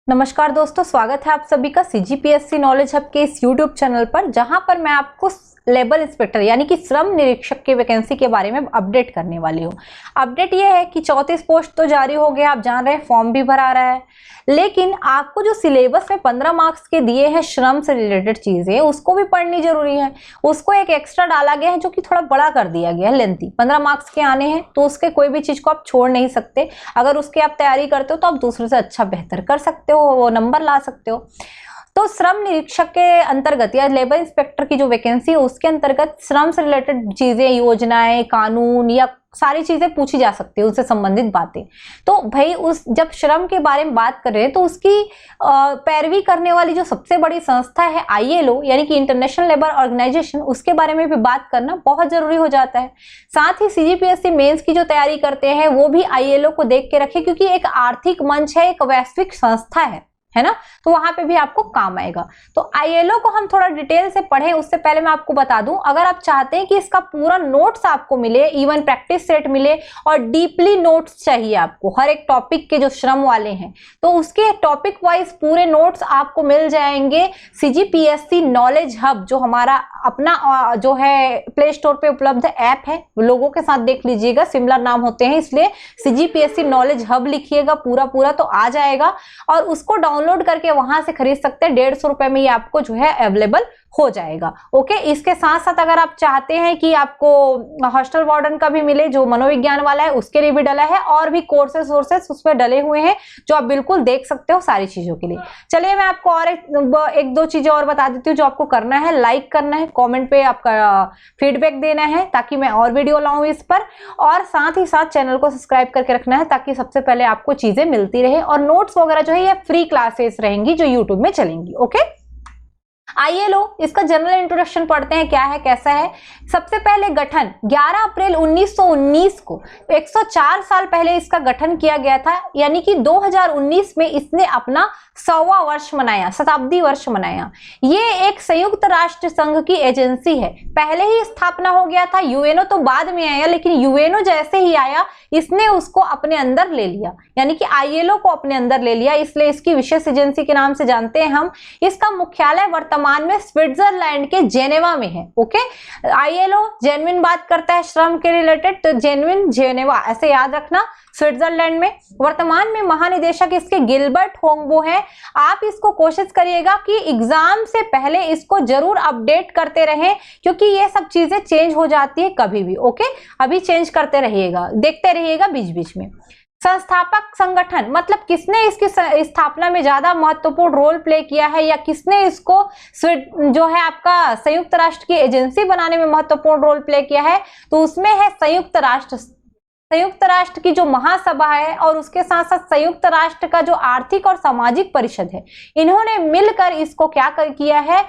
नमस्कार दोस्तों, स्वागत है आप सभी का सीजीपीएससी नॉलेज हब के इस यूट्यूब चैनल पर, जहां पर मैं आपको लेबर इंस्पेक्टर यानी कि श्रम निरीक्षक की वैकेंसी के बारे में अपडेट करने वाली हूं। अपडेट ये है कि 34 पोस्ट तो जारी हो गया, आप जान रहे हैं, फॉर्म भी भरा रहा है, लेकिन आपको जो सिलेबस में 15 मार्क्स के दिए हैं श्रम से रिलेटेड चीजें, उसको भी पढ़नी जरूरी है। उसको एक एक्स्ट्रा डाला गया है जो कि थोड़ा बड़ा कर दिया गया है, लेंथी 15 मार्क्स के आने हैं, तो उसके कोई भी चीज को आप छोड़ नहीं सकते। अगर उसकी आप तैयारी करते हो तो आप दूसरे से अच्छा बेहतर कर सकते हो, वो नंबर ला सकते हो। तो श्रम निरीक्षक के अंतर्गत या लेबर इंस्पेक्टर की जो वैकेंसी है उसके अंतर्गत श्रम से रिलेटेड चीजें, योजनाएं, कानून या सारी चीजें पूछी जा सकती है, उससे संबंधित बातें। तो भाई उस जब श्रम के बारे में बात कर रहे हैं तो उसकी पैरवी करने वाली जो सबसे बड़ी संस्था है ILO यानी कि इंटरनेशनल लेबर ऑर्गेनाइजेशन, उसके बारे में भी बात करना बहुत जरूरी हो जाता है। साथ ही सीजीपीएससी मेंस की जो तैयारी करते हैं वो भी ILO को देख के रखें, क्योंकि एक आर्थिक मंच है, एक वैश्विक संस्था है ना, तो वहां पे भी आपको काम आएगा। तो ILO को हम थोड़ा डिटेल से पढ़ें उससे पहले मैं आपको बता दूं, अगर आप चाहते हैं कि इसका पूरा नोट्स आपको मिले, इवन प्रैक्टिस सेट मिले और डीपली नोट्स चाहिए आपको हर एक टॉपिक के जो श्रम वाले हैं, तो उसके टॉपिक वाइज पूरे नोट्स आपको मिल जाएंगे सीजीपीएससी नॉलेज हब, जो हमारा अपना जो है प्ले स्टोर पे उपलब्ध ऐप है। लोगों के साथ देख लीजिएगा, सिमिलर नाम होते हैं, इसलिए सीजीपीएससी नॉलेज हब लिखिएगा पूरा तो आ जाएगा, और उसको डाउनलोड करके वहां से खरीद सकते हैं। 150 रुपए में ये आपको जो है अवेलेबल हो जाएगा। ओके, इसके साथ साथ अगर आप चाहते हैं कि आपको हॉस्टल वार्डन का भी मिले, जो मनोविज्ञान वाला है उसके लिए भी डला है, और भी कोर्सेस उसमें डले हुए हैं जो आप बिल्कुल देख सकते हो सारी चीजों के लिए। चलिए मैं आपको और एक दो चीजें और बता देती हूँ। जो आपको करना है, लाइक करना है, कमेंट पे आपका फीडबैक देना है ताकि मैं और वीडियो लाऊं इस पर, और साथ ही साथ चैनल को सब्सक्राइब करके रखना है ताकि सबसे पहले आपको चीजें मिलती रहे। और नोट्स वगैरह जो है ये फ्री क्लासेस रहेंगी जो यूट्यूब में चलेंगी। ओके, ILO, इसका जनरल इंट्रोडक्शन पढ़ते हैं, क्या है कैसा है। सबसे पहले गठन 11 अप्रैल 1919 को, 104 साल पहले इसका गठन किया गया था, यानी कि 2019 में इसने अपना 100वां वर्ष मनाया, शताब्दी वर्ष मनाया। ये एक संयुक्त राष्ट्र संघ की एजेंसी है, पहले ही स्थापना हो गया था। UNO तो बाद में आया, लेकिन UNO जैसे ही आया इसने उसको अपने अंदर ले लिया, यानी कि ILO को अपने अंदर ले लिया, इसलिए इसकी विशेष एजेंसी के नाम से जानते हैं हम। इसका मुख्यालय वर्तमान में स्विट्जरलैंड के जेनेवा में है। ओके, ILO जेन्युइन बात करता है श्रम के रिलेटेड, तो जेन्युइन जेनेवा ऐसे याद रखना, स्विट्जरलैंड में। वर्तमान में महानिदेशक इसके गिलबर्ट होंगबो हैं। आप इसको कोशिश करिएगा कि एग्जाम से पहले इसको जरूर अपडेट करते रहें, क्योंकि ये सब चीजें चेंज हो जाती है कभी भी। ओके, अभी चेंज करते रहिएगा, देखते रहिएगा बीच बीच में। संस्थापक संगठन मतलब किसने इसकी स्थापना में ज्यादा महत्वपूर्ण रोल प्ले किया है, या किसने इसको जो है आपका संयुक्त राष्ट्र की एजेंसी बनाने में महत्वपूर्ण रोल प्ले किया है, तो उसमें है संयुक्त राष्ट्र की जो महासभा है, और उसके साथ साथ संयुक्त राष्ट्र का जो आर्थिक और सामाजिक परिषद है, इन्होंने मिलकर इसको क्या किया है,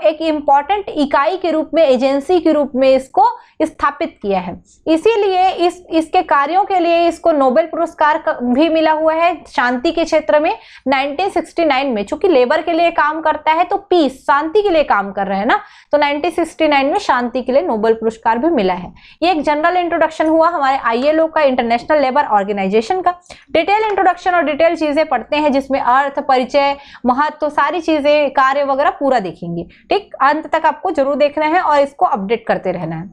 एक इंपॉर्टेंट इकाई के रूप में, एजेंसी के रूप में इसको स्थापित किया है। इसीलिए इसके कार्यों के लिए इसको नोबेल पुरस्कार भी मिला हुआ है शांति के क्षेत्र में 1969 में। चूंकि लेबर के लिए काम करता है तो पीस, शांति के लिए काम कर रहे हैं ना, तो 1969 में शांति के लिए नोबेल पुरस्कार भी मिला है। ये एक जनरल इंट्रोडक्शन हुआ हमारे ILO का, इंटरनेशनल लेबर ऑर्गेनाइजेशन का। डिटेल इंट्रोडक्शन और डिटेल चीजें पढ़ते हैं, जिसमें अर्थ, परिचय, महत्व, सारी चीजें, कार्य वगैरह पूरा देखेंगे। ठीक, अंत तक आपको जरूर देखना है और इसको अपडेट करते रहना है।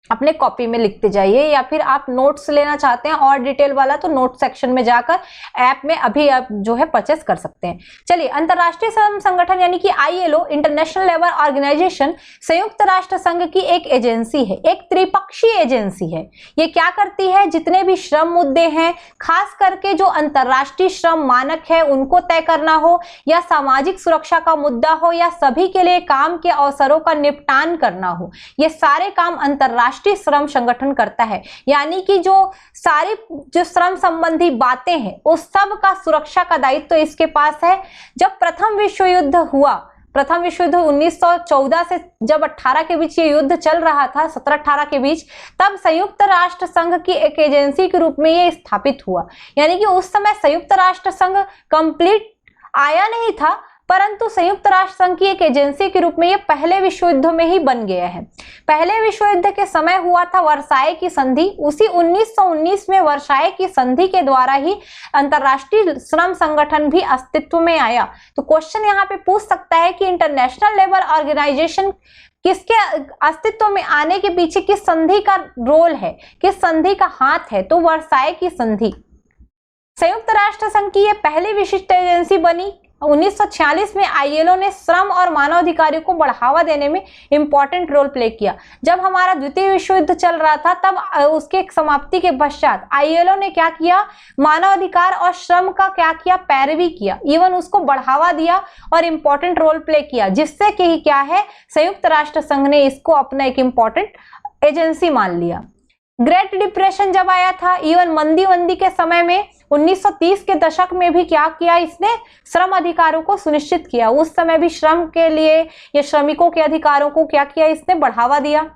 अपने कॉपी में लिखते जाइए, या फिर आप नोट्स लेना चाहते हैं और डिटेल वाला, तो नोट सेक्शन में जाकर ऐप में अभी आप जो है परचेस कर सकते हैं। चलिए, अंतरराष्ट्रीय श्रम संगठन यानी कि ILO, इंटरनेशनल लेबर ऑर्गेनाइजेशन, संयुक्त राष्ट्र संघ की एक एजेंसी है, एक त्रिपक्षीय एजेंसी है। ये क्या करती है, जितने भी श्रम मुद्दे हैं, खास करके जो अंतरराष्ट्रीय श्रम मानक है उनको तय करना हो, या सामाजिक सुरक्षा का मुद्दा हो, या सभी के लिए काम के अवसरों का निपटान करना हो, ये सारे काम अंतरराष्ट्रीय श्रम संगठन करता है। यानी कि जो सारी जो श्रम संबंधी बातें हैं उस सब का सुरक्षा का दायित्व तो इसके पास है। जब प्रथम विश्व युद्ध हुआ, प्रथम विश्व युद्ध 1914 से जब 18 के बीच ये युद्ध चल रहा था, 17-18 के बीच, तब संयुक्त राष्ट्र संघ की एक एजेंसी के रूप में ये स्थापित हुआ। यानी कि उस समय संयुक्त राष्ट्र संघ कंप्लीट आया नहीं था, परंतु संयुक्त राष्ट्र संघ की एक एजेंसी के रूप में ये पहले विश्व युद्ध में ही बन गया है। पहले विश्व युद्ध के समय हुआ था वर्साई की संधि, उसी 1919 में वर्साई की संधि के द्वारा ही अंतरराष्ट्रीय श्रम संगठन भी अस्तित्व में आया। तो क्वेश्चन यहाँ पे पूछ सकता है कि इंटरनेशनल लेबर ऑर्गेनाइजेशन किसके अस्तित्व में आने के पीछे किस संधि का रोल है, किस संधि का हाथ है? तो वर्साई की संधि। संयुक्त राष्ट्र संघ की यह पहली विशिष्ट एजेंसी बनी। 1946 में आईएलओ ने श्रम और मानवाधिकारों को बढ़ावा देने में इंपॉर्टेंट रोल प्ले किया। जब हमारा द्वितीय विश्व युद्ध चल रहा था तब उसके समाप्ति के पश्चात आईएलओ ने क्या किया, मानवाधिकार और श्रम का क्या किया, पैरवी किया, इवन उसको बढ़ावा दिया और इंपॉर्टेंट रोल प्ले किया, जिससे कि क्या है, संयुक्त राष्ट्र संघ ने इसको अपना एक इंपॉर्टेंट एजेंसी मान लिया। ग्रेट डिप्रेशन जब आया था, इवन मंदी के समय में 1930 के दशक में भी क्या किया इसने, श्रम अधिकारों को सुनिश्चित किया। उस समय भी श्रम के लिए या श्रमिकों के अधिकारों को क्या किया इसने, बढ़ावा दिया।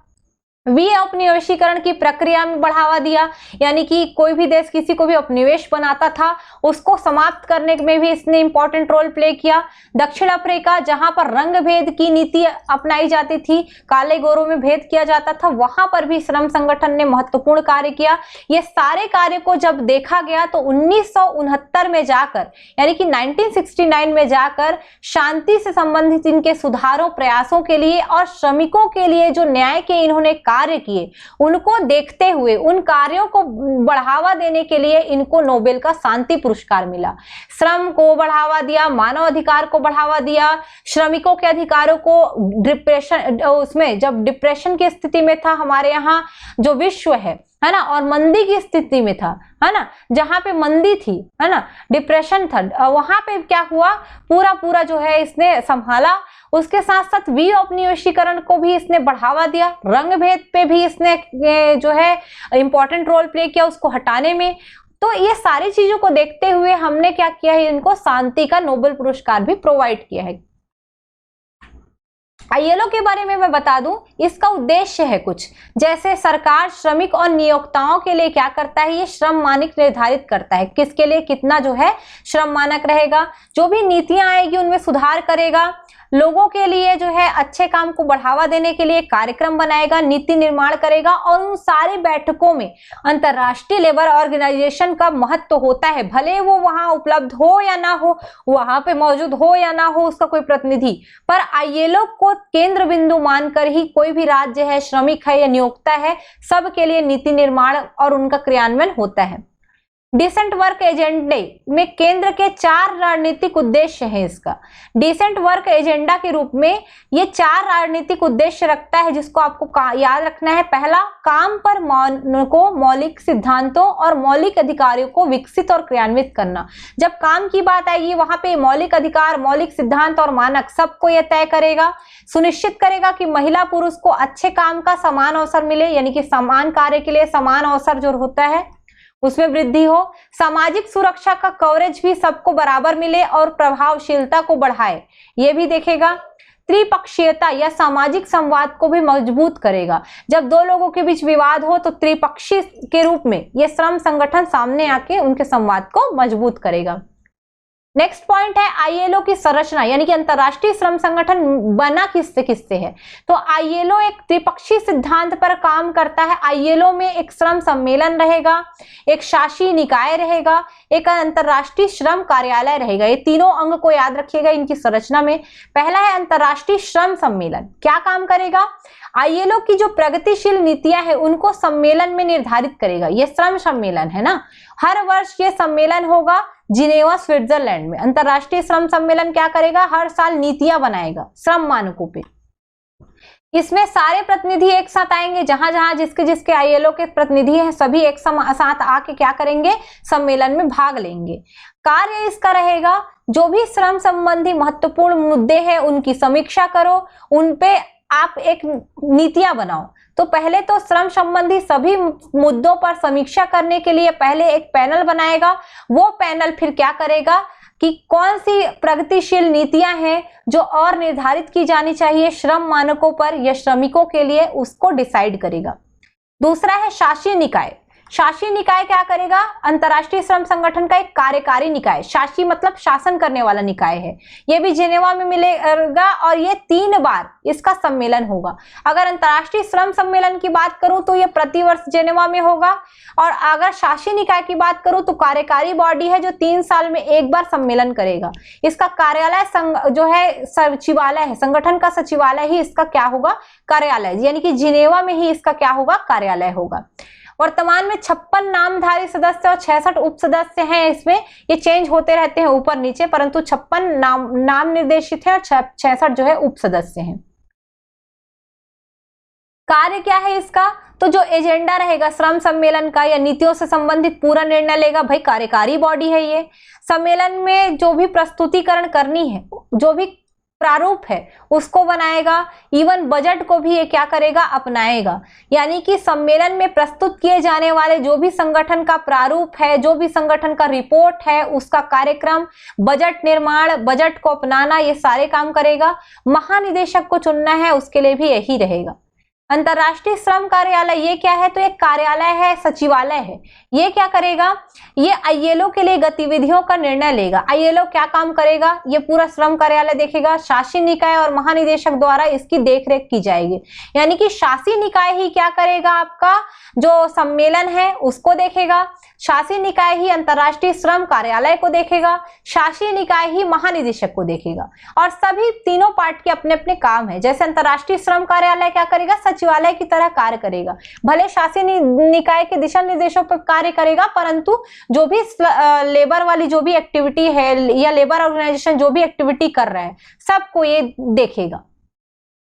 विनिवेशीकरण की प्रक्रिया में बढ़ावा दिया, यानी कि कोई भी देश किसी को भी उपनिवेश बनाता था उसको समाप्त करने में भी इसने इंपॉर्टेंट रोल प्ले किया। दक्षिण अफ्रीका जहां पर रंग भेद की नीति अपनाई जाती थी, काले गोरों में भेद किया जाता था, वहां पर भी श्रम संगठन ने महत्वपूर्ण कार्य किया। ये सारे कार्य को जब देखा गया तो 1969 में जाकर, यानी कि 1969 में जाकर शांति से संबंधित इनके सुधारों प्रयासों के लिए और श्रमिकों के लिए जो न्याय के इन्होंने कार्य किए, उनको देखते हुए उन कार्यों को बढ़ावा देने के लिए इनको नोबेल का शांति पुरस्कार मिला। श्रम को बढ़ावा दिया, मानव अधिकार को बढ़ावा दिया, श्रमिकों के अधिकारों को डिप्रेशन, उसमें जब डिप्रेशन की स्थिति में था हमारे यहाँ जो विश्व है ना, और मंदी की स्थिति में था, है ना, जहां पे मंदी थी, है ना, डिप्रेशन था, वहां पे क्या हुआ, पूरा जो है इसने संभाला। उसके साथ साथ विनिवेशीकरण को भी इसने बढ़ावा दिया, रंग भेद पे भी इसने जो है इंपॉर्टेंट रोल प्ले किया उसको हटाने में। तो ये सारी चीजों को देखते हुए हमने क्या किया है, इनको शांति का नोबेल पुरस्कार भी प्रोवाइड किया है। आईएलओ के बारे में मैं बता दूं, इसका उद्देश्य है कुछ, जैसे सरकार श्रमिक और नियोक्ताओं के लिए क्या करता है, ये श्रम मानक निर्धारित करता है, किसके लिए कितना जो है श्रम मानक रहेगा, जो भी नीतियां आएगी उनमें सुधार करेगा, लोगों के लिए जो है अच्छे काम को बढ़ावा देने के लिए कार्यक्रम बनाएगा, नीति निर्माण करेगा। और उन सारी बैठकों में अंतरराष्ट्रीय लेबर ऑर्गेनाइजेशन का महत्व होता है, भले वो वहां उपलब्ध हो या ना हो, वहां पे मौजूद हो या ना हो उसका कोई प्रतिनिधि, पर आईएलओ को केंद्र बिंदु मानकर ही कोई भी राज्य है, श्रमिक है या नियोक्ता है, सबके लिए नीति निर्माण और उनका क्रियान्वयन होता है। डिसेंट वर्क एजेंडे में केंद्र के 4 रणनीतिक उद्देश्य हैं। इसका डिसेंट वर्क एजेंडा के रूप में ये 4 राजनीतिक उद्देश्य रखता है, जिसको आपको याद रखना है। पहला, काम पर मानकों, मौलिक सिद्धांतों और मौलिक अधिकारों को विकसित और क्रियान्वित करना। जब काम की बात आएगी वहां पे मौलिक अधिकार, मौलिक सिद्धांत और मानक सबको यह तय करेगा, सुनिश्चित करेगा कि महिला पुरुष को अच्छे काम का समान अवसर मिले, यानी कि समान कार्य के लिए समान अवसर जो होता है उसमें वृद्धि हो। सामाजिक सुरक्षा का कवरेज भी सबको बराबर मिले और प्रभावशीलता को बढ़ाए, ये भी देखेगा। त्रिपक्षीयता या सामाजिक संवाद को भी मजबूत करेगा। जब 2 लोगों के बीच विवाद हो तो त्रिपक्षीय के रूप में ये श्रम संगठन सामने आके उनके संवाद को मजबूत करेगा। नेक्स्ट पॉइंट है आईएलओ की संरचना, यानी कि अंतरराष्ट्रीय श्रम संगठन बना किससे है। तो आईएलओ एक त्रिपक्षीय सिद्धांत पर काम करता है। आईएलओ में एक श्रम सम्मेलन रहेगा, एक शासी निकाय रहेगा, एक अंतरराष्ट्रीय श्रम कार्यालय रहेगा। ये तीनों अंग को याद रखिएगा इनकी संरचना में। पहला है अंतरराष्ट्रीय श्रम सम्मेलन, क्या काम करेगा, आईएलओ की जो प्रगतिशील नीतियां हैं उनको सम्मेलन में निर्धारित करेगा। ये श्रम सम्मेलन है ना, हर वर्ष ये सम्मेलन होगा जिनेवा स्विट्जरलैंड में। अंतरराष्ट्रीय श्रम सम्मेलन क्या करेगा, हर साल नीतियां बनाएगा श्रम मानकों पे। इसमें सारे प्रतिनिधि एक साथ आएंगे, जहां जहां जिसके आईएलओ के प्रतिनिधि हैं सभी एक साथ आके क्या करेंगे, सम्मेलन में भाग लेंगे। कार्य इसका रहेगा, जो भी श्रम संबंधी महत्वपूर्ण मुद्दे हैं उनकी समीक्षा करो, उनपे आप एक नीतियां बनाओ। तो पहले तो श्रम संबंधी सभी मुद्दों पर समीक्षा करने के लिए पहले एक पैनल बनाएगा। वो पैनल फिर क्या करेगा कि कौन सी प्रगतिशील नीतियां हैं जो और निर्धारित की जानी चाहिए श्रम मानकों पर या श्रमिकों के लिए, उसको डिसाइड करेगा। दूसरा है शासी निकाय। शासी निकाय क्या करेगा? अंतर्राष्ट्रीय श्रम संगठन का एक कार्यकारी निकाय, शासी मतलब शासन करने वाला निकाय है, ये भी जेनेवा में मिलेगा और ये 3 बार इसका सम्मेलन होगा। अगर अंतर्राष्ट्रीय श्रम सम्मेलन की बात करूं तो ये प्रतिवर्ष जेनेवा में होगा, और अगर शासी निकाय की बात करूं तो कार्यकारी बॉडी है जो 3 साल में एक बार सम्मेलन करेगा। इसका कार्यालय जो है सचिवालय है, संगठन का सचिवालय ही इसका क्या होगा? कार्यालय, यानी कि जिनेवा में ही इसका क्या होगा? कार्यालय होगा। वर्तमान में 56 नामधारी सदस्य और 66 उप सदस्य हैं इसमें, ये चेंज होते रहते हैं ऊपर नीचे, परंतु 56 नाम निर्देशित है और 66 जो है उप सदस्य हैं। कार्य क्या है इसका? तो जो एजेंडा रहेगा श्रम सम्मेलन का या नीतियों से संबंधित पूरा निर्णय लेगा, भाई कार्यकारी बॉडी है ये। सम्मेलन में जो भी प्रस्तुतिकरण करनी है, जो भी प्रारूप है उसको बनाएगा, इवन बजट को भी ये क्या करेगा? अपनाएगा। यानी कि सम्मेलन में प्रस्तुत किए जाने वाले जो भी संगठन का प्रारूप है, जो भी संगठन का रिपोर्ट है, उसका कार्यक्रम, बजट निर्माण, बजट को अपनाना, ये सारे काम करेगा। महानिदेशक को चुनना है, उसके लिए भी यही रहेगा। अंतर्राष्ट्रीय श्रम कार्यालय ये क्या है? तो एक कार्यालय है, सचिवालय है। ये क्या करेगा? ये आईएलओ के लिए गतिविधियों का निर्णय लेगा। आईएलओ क्या काम करेगा? ये पूरा श्रम कार्यालय देखेगा। शासी निकाय और महानिदेशक द्वारा इसकी देखरेख की जाएगी। यानी कि शासी निकाय ही क्या करेगा? आपका जो सम्मेलन है उसको देखेगा, शासी निकाय ही अंतर्राष्ट्रीय श्रम कार्यालय को देखेगा, शासी निकाय ही महानिदेशक को देखेगा। और सभी तीनों पार्ट के अपने अपने काम है। जैसे अंतर्राष्ट्रीय श्रम कार्यालय क्या करेगा? सचिवालय की तरह कार्य करेगा। भले शासी निकाय के दिशा निर्देशों पर कार्य करेगा, परंतु जो भी लेबर वाली जो भी एक्टिविटी है या लेबर ऑर्गेनाइजेशन जो भी एक्टिविटी कर रहा है सबको ये देखेगा।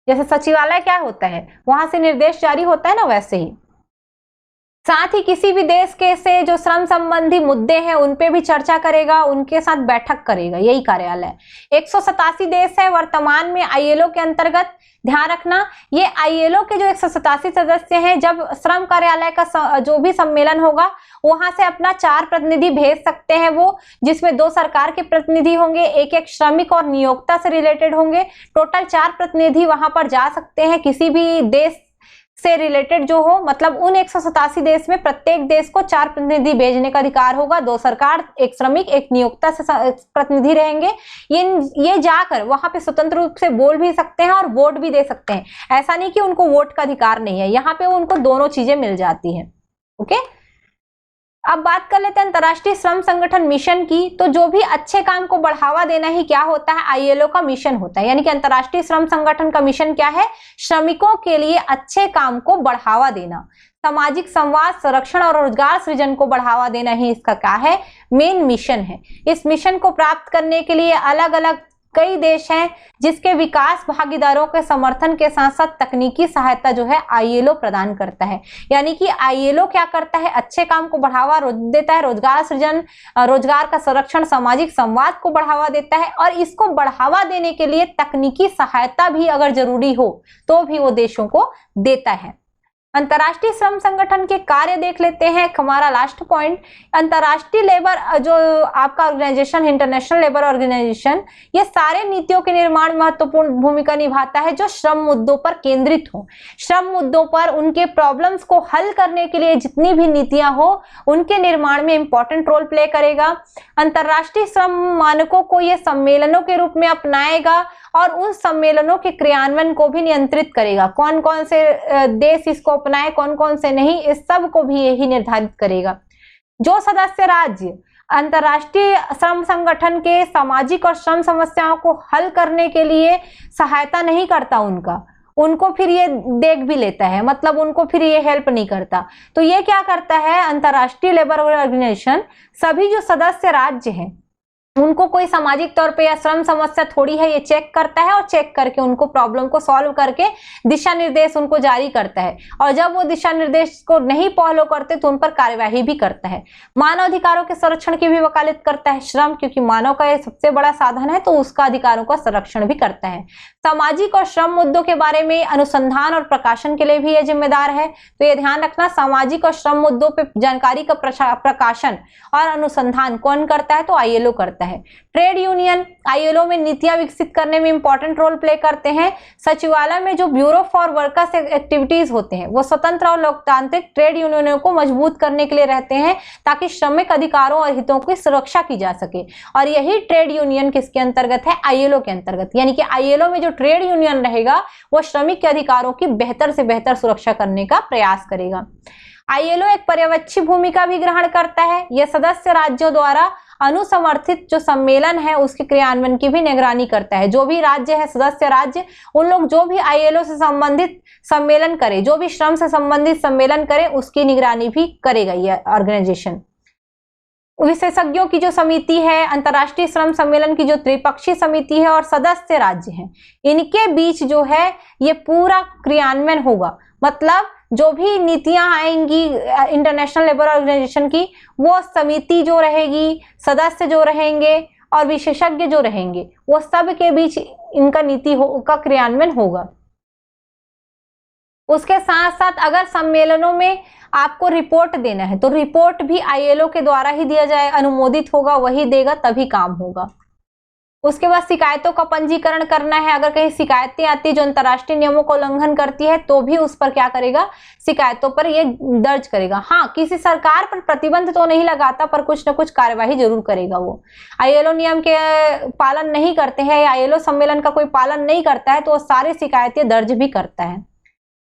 जैसे सचिवालय क्या होता है, वहां से निर्देश जारी होता है ना, वैसे ही। साथ ही किसी भी देश के से जो श्रम संबंधी मुद्दे हैं उन पे भी चर्चा करेगा, उनके साथ बैठक करेगा, यही कार्यालय। 187 देश है वर्तमान में आईएलओ के अंतर्गत। ध्यान रखना, ये आईएलओ के जो 187 सदस्य हैं, जब श्रम कार्यालय का जो भी सम्मेलन होगा वहां से अपना 4 प्रतिनिधि भेज सकते हैं वो, जिसमें 2 सरकार के प्रतिनिधि होंगे, एक श्रमिक और नियोक्ता से रिलेटेड होंगे। टोटल 4 प्रतिनिधि वहां पर जा सकते हैं, किसी भी देश से रिलेटेड जो हो, मतलब उन 187 देश में प्रत्येक देश को 4 प्रतिनिधि भेजने का अधिकार होगा। 2 सरकार, 1 श्रमिक, 1 नियोक्ता से प्रतिनिधि रहेंगे। ये जाकर वहां पे स्वतंत्र रूप से बोल भी सकते हैं और वोट भी दे सकते हैं। ऐसा नहीं कि उनको वोट का अधिकार नहीं है, यहाँ पे उनको दोनों चीजें मिल जाती हैं। ओके, अब बात कर लेते हैं अंतर्राष्ट्रीय श्रम संगठन मिशन की। तो जो भी अच्छे काम को बढ़ावा देना ही क्या होता है? आईएलओ का मिशन होता है। यानी कि अंतर्राष्ट्रीय श्रम संगठन का मिशन क्या है? श्रमिकों के लिए अच्छे काम को बढ़ावा देना, सामाजिक संवाद, संरक्षण और रोजगार सृजन को बढ़ावा देना ही इसका क्या है? मेन मिशन है। इस मिशन को प्राप्त करने के लिए अलग अलग कई देश हैं, जिसके विकास भागीदारों के समर्थन के साथ साथ तकनीकी सहायता जो है आईएलओ प्रदान करता है। यानी कि आईएलओ क्या करता है? अच्छे काम को बढ़ावा देता है, रोजगार सृजन, रोजगार का संरक्षण, सामाजिक संवाद को बढ़ावा देता है, और इसको बढ़ावा देने के लिए तकनीकी सहायता भी अगर जरूरी हो तो भी वो देशों को देता है। अंतर्राष्ट्रीय श्रम संगठन के कार्य देख लेते हैं। हमारा लास्ट पॉइंट, अंतर्राष्ट्रीय लेबर जो आपका ऑर्गेनाइजेशन, इंटरनेशनल लेबर ऑर्गेनाइजेशन, ये सारे नीतियों के निर्माण में महत्वपूर्ण भूमिका निभाता है जो श्रम मुद्दों पर केंद्रित हो। श्रम मुद्दों पर उनके प्रॉब्लम्स को हल करने के लिए जितनी भी नीतियां हो उनके निर्माण में इंपॉर्टेंट रोल प्ले करेगा। अंतर्राष्ट्रीय श्रम मानकों को ये सम्मेलनों के रूप में अपनाएगा और उन सम्मेलनों के क्रियान्वयन को भी नियंत्रित करेगा। कौन कौन से देश इसको अपनाए, कौन कौन से नहीं, इस सब को भी यही निर्धारित करेगा। जो सदस्य राज्य अंतर्राष्ट्रीय श्रम संगठन के सामाजिक और श्रम समस्याओं को हल करने के लिए सहायता नहीं करता उनको फिर ये देख भी लेता है, मतलब उनको फिर ये हेल्प नहीं करता। तो ये क्या करता है? अंतर्राष्ट्रीय लेबर ऑर्गेनाइजेशन सभी जो सदस्य राज्य हैं उनको कोई सामाजिक तौर पे या श्रम समस्या थोड़ी है ये चेक करता है, और चेक करके उनको प्रॉब्लम को सॉल्व करके दिशा निर्देश उनको जारी करता है। और जब वो दिशा निर्देश को नहीं फॉलो करते तो उन पर कार्यवाही भी करता है। मानव अधिकारों के संरक्षण की भी वकालत करता है श्रम, क्योंकि मानव का ये सबसे बड़ा साधन है, तो उसका अधिकारों का संरक्षण भी करता है। सामाजिक और श्रम मुद्दों के बारे में अनुसंधान और प्रकाशन के लिए भी ये जिम्मेदार है। तो ये ध्यान रखना, सामाजिक और श्रम मुद्दों पर जानकारी का प्रकाशन और अनुसंधान कौन करता है? तो आईएलओ करता है। है। ट्रेड यूनियन आईएलओ में नीतियां विकसित करने में इंपॉर्टेंट रोल प्ले करते हैं। सचिवालय में जो ब्यूरो फॉर वर्कर्स एक्टिविटीज होते हैं वो स्वतंत्र और लोकतांत्रिक ट्रेड यूनियनों को मजबूत करने के लिए रहते हैं ताकि श्रमिक अधिकारों और हितों की सुरक्षा की जा सके। और यही ट्रेड यूनियन किसके अंतर्गत है? आईएलओ के अंतर्गत। यानी कि आईएलओ में जो ट्रेड यूनियन रहेगा वो श्रमिक के अधिकारों की बेहतर से बेहतर सुरक्षा करने का प्रयास करेगा। आईएलओ एक पर्यवेक्षी भूमिका भी ग्रहण करता है। यह सदस्य राज्यों द्वारा अनुसमर्थित जो सम्मेलन है उसके क्रियान्वयन की भी निगरानी करता है। जो भी राज्य है, सदस्य राज्य, उन लोग जो भी आईएलओ से संबंधित सम्मेलन करे, जो भी श्रम से संबंधित सम्मेलन करे, उसकी निगरानी भी करेगा यह ऑर्गेनाइजेशन। विशेषज्ञों की जो समिति है, अंतर्राष्ट्रीय श्रम सम्मेलन की जो त्रिपक्षीय समिति है और सदस्य राज्य हैं, इनके बीच जो है ये पूरा क्रियान्वयन होगा। मतलब जो भी नीतियां आएंगी इंटरनेशनल लेबर ऑर्गेनाइजेशन की, वो समिति जो रहेगी, सदस्य जो रहेंगे और विशेषज्ञ जो रहेंगे, वो सब के बीच इनका नीति का क्रियान्वयन होगा। उसके साथ साथ अगर सम्मेलनों में आपको रिपोर्ट देना है तो रिपोर्ट भी आईएलओ के द्वारा ही दिया जाए, अनुमोदित होगा, वही देगा, तभी काम होगा। उसके बाद शिकायतों का पंजीकरण करना है। अगर कहीं शिकायतें आती जो अंतर्राष्ट्रीय नियमों का उल्लंघन करती है तो भी उस पर क्या करेगा? शिकायतों पर ये दर्ज करेगा। हाँ, किसी सरकार पर प्रतिबंध तो नहीं लगाता पर कुछ न कुछ कार्यवाही जरूर करेगा। वो आईएलओ नियम के पालन नहीं करते हैं, आईएलओ सम्मेलन का कोई पालन नहीं करता है तो वो सारी शिकायतें दर्ज भी करता है।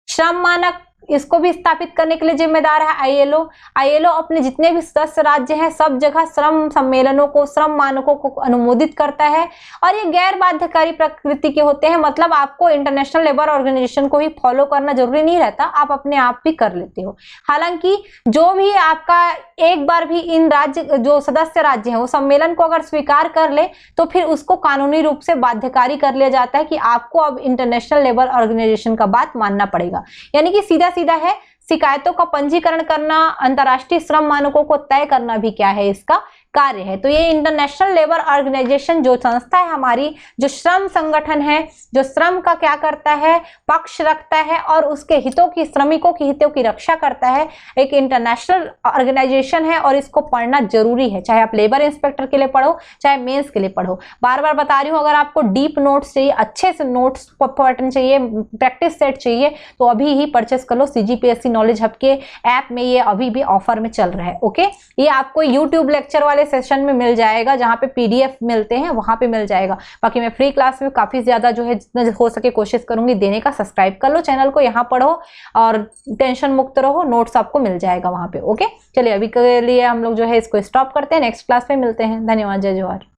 श्रम मानक इसको भी स्थापित करने के लिए जिम्मेदार है आईएलओ। आईएलओ अपने जितने भी सदस्य राज्य हैं सब जगह श्रम सम्मेलनों को, श्रम मानकों को अनुमोदित करता है और ये गैर बाध्यकारी प्रकृति के होते हैं। मतलब आपको इंटरनेशनल लेबर ऑर्गेनाइजेशन को ही फॉलो करना जरूरी नहीं रहता, आप अपने आप भी कर लेते हो। हालांकि जो भी आपका एक बार भी इन राज्य जो सदस्य राज्य हैं वो सम्मेलन को अगर स्वीकार कर ले तो फिर उसको कानूनी रूप से बाध्यकारी कर लिया जाता है कि आपको अब इंटरनेशनल लेबर ऑर्गेनाइजेशन का बात मानना पड़ेगा। यानी कि सीधा है शिकायतों का पंजीकरण करना, अंतर्राष्ट्रीय श्रम मानकों को तय करना भी क्या है? इसका कार्य है। तो ये इंटरनेशनल लेबर ऑर्गेनाइजेशन जो संस्था है हमारी, जो श्रम संगठन है, जो श्रम का क्या करता है? पक्ष रखता है और उसके हितों की, श्रमिकों की हितों की रक्षा करता है, एक इंटरनेशनल ऑर्गेनाइजेशन है और इसको पढ़ना जरूरी है। चाहे आप लेबर इंस्पेक्टर के लिए पढ़ो, चाहे मेंस के लिए पढ़ो। बार बार बता रही हूँ, अगर आपको डीप नोट्स चाहिए, अच्छे से नोट्स पैटर्न चाहिए, प्रैक्टिस सेट चाहिए तो अभी ही परचेस कर लो। सीजीपीएससी नॉलेज हब के ऐप में ये अभी भी ऑफर में चल रहा है। ओके, ये आपको यूट्यूब लेक्चर वाले सेशन में मिल जाएगा, जहां पे पीडीएफ मिलते हैं वहां पे मिल जाएगा। बाकी मैं फ्री क्लास में काफी ज्यादा जो है जितना हो सके कोशिश करूंगी देने का। सब्सक्राइब कर लो चैनल को, यहाँ पढ़ो और टेंशन मुक्त रहो, नोट्स आपको मिल जाएगा वहां पे। ओके, चलिए अभी के लिए हम लोग जो है इसको स्टॉप करते हैं, नेक्स्ट क्लास में मिलते हैं। धन्यवाद, जय जवाहर।